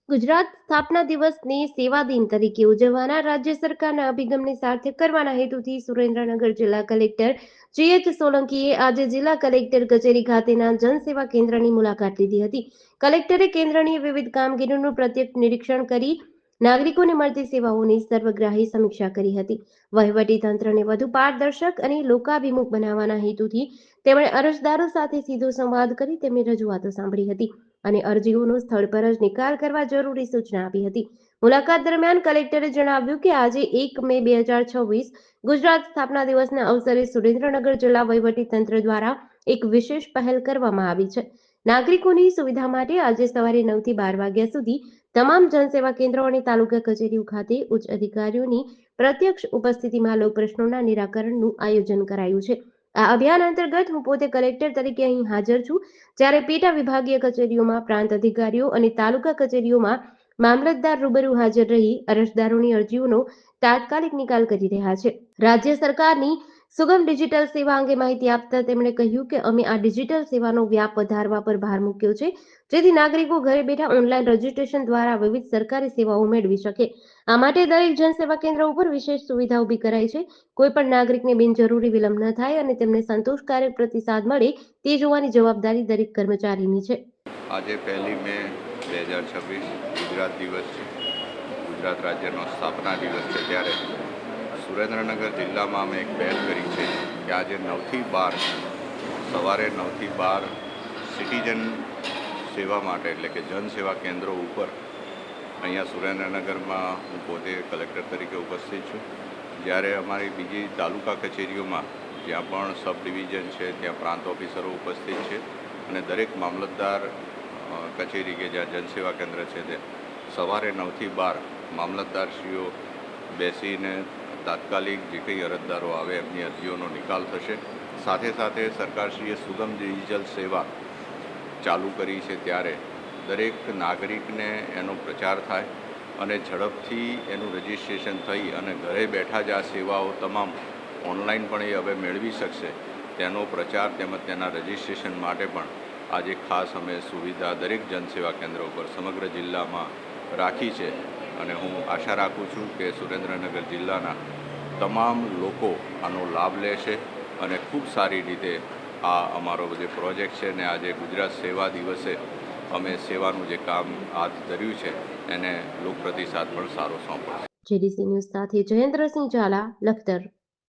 ગુજરાત સ્થાપના દિવસને સેવા દિન તરીકે ઉજવવાના રાજ્ય સરકારના અભિગમને સાર્થક કરવાના હેતુથી સુરેન્દ્રનગર જિલ્લા કલેક્ટર GH સોલંકીએ આજે જિલ્લા કલેક્ટર કચેરી ખાતેના જનસેવા કેન્દ્રની મુલાકાત લીધી હતી. કલેક્ટરે કેન્દ્રની વિવિધ કામગીરીનું પ્રત્યક્ષ નિરીક્ષણ કરી નાગરિકોને મળતી સેવાઓની સર્વગ્રાહી સમીક્ષા કરી હતી. વહીવટી તંત્રને વધુ પારદર્શક અને લોકાભિમુખ બનાવવાના હેતુથી તેમણે અરજદારો સાથે સીધો સંવાદ કરી તેમની રજૂઆતો સાંભળી હતી અને અરજીઓનો સ્થળ પર જ નિકાલ કરવા જરૂરી સૂચના આપી હતી. મુલાકાત દરમિયાન કલેક્ટરે જણાવ્યું કે આજે 1 મે 2026 ગુજરાત સ્થાપના દિવસના અવસરે સુરેન્દ્રનગર જિલ્લા વહીવટી તંત્ર દ્વારા એક વિશેષ પહેલ કરવામાં આવી છે. નાગરિકોની સુવિધા માટે આજે સવારે 9 થી 12 વાગ્યા સુધી તમામ જનસેવા કેન્દ્રો અને તાલુકા કચેરીઓ ખાતે ઉચ્ચ અધિકારીઓની પ્રત્યક્ષ ઉપસ્થિતિમાં લોકપ્રશ્નોના નિરાકરણનું આયોજન કરાયું છે. આ અભિયાન અંતર્ગત હું પોતે કલેક્ટર તરીકે અહીં હાજર છું, જ્યારે પેટા વિભાગીય કચેરીઓમાં પ્રાંત અધિકારીઓ અને તાલુકા કચેરીઓમાં મામલતદાર રૂબરૂ હાજર રહી અરજદારોની અરજીઓનો તાત્કાલિક નિકાલ કરી રહ્યા છે. રાજ્ય સરકારની સુગમ ડિજિટલ સેવા અંગે માહિતી આપતા તેમણે કહ્યું કે અમે આ ડિજિટલ સેવાનો વ્યાપ વધારવા પર ભાર મૂક્યો છે, જેથી નાગરિકો ઘરે બેઠા ઓનલાઈન રજીસ્ટ્રેશન દ્વારા વિવિધ સરકારી સેવાઓ મેળવી શકે. આ માટે દરેક જનસેવા કેન્દ્ર ઉપર વિશેષ સુવિધા ઊભી કરાઈ છે. કોઈ પણ નાગરિકને બિનજરૂરી વિલંબ ન થાય અને તેમને સંતોષકારક પ્રતિસાદ મળે તે જોવાની જવાબદારી દરેક કર્મચારીની છે. આજે 1 મે 2026 ગુજરાત દિવસ છે. ગુજરાત રાજ્યનો સ્થાપના દિવસ છે, ત્યારે સુરેન્દ્રનગર જિલ્લામાં અમે એક પહેલ કરી છે કે આજે 9 થી 12 સવારે 9 થી 12 સિટીઝન સેવા માટે એટલે કે જનસેવા કેન્દ્રો ઉપર અહીંયા સુરેન્દ્રનગરમાં હું પોતે કલેક્ટર તરીકે ઉપસ્થિત છું. જ્યારે અમારી બીજી તાલુકા કચેરીઓમાં જ્યાં પણ સબ ડિવિઝન છે ત્યાં પ્રાંત ઓફિસરો ઉપસ્થિત છે અને દરેક મામલતદાર કચેરી કે જ્યાં જનસેવા કેન્દ્ર છે તે સવારે 9 થી 12 મામલતદારશ્રીઓ બેસીને તાત્કાલિક જે કંઈ અરજદારો આવે એમની અરજીઓનો નિકાલ થશે. સાથે સાથે સરકારશ્રીએ સુગમ ડિજિટલ સેવા ચાલુ કરી છે, ત્યારે દરેક નાગરિકને એનો પ્રચાર થાય અને ઝડપથી એનું રજિસ્ટ્રેશન થઈ અને ઘરે બેઠા જ આ સેવાઓ તમામ ઓનલાઈન પણ એ હવે મેળવી શકશે તેનો પ્રચાર તેમજ તેના રજિસ્ટ્રેશન માટે પણ આજે ખાસ અમે સુવિધા દરેક જનસેવા કેન્દ્ર ઉપર સમગ્ર જિલ્લામાં રાખી છે અને હું આશા રાખું છું કે સુરેન્દ્રનગર જિલ્લાના તમામ લોકો આનો લાભ લેશે અને ખૂબ સારી રીતે આ અમારો જે પ્રોજેક્ટ છે ને આજે ગુજરાત સેવા દિવસે અમે સેવાનું જે કામ હાથ ધર્યું છે એને લોક પ્રતિસાદ પણ સારો સોંપો. JDC ન્યૂઝ સાથે જયેન્દ્રસિંહ ઝાલા, લખતર.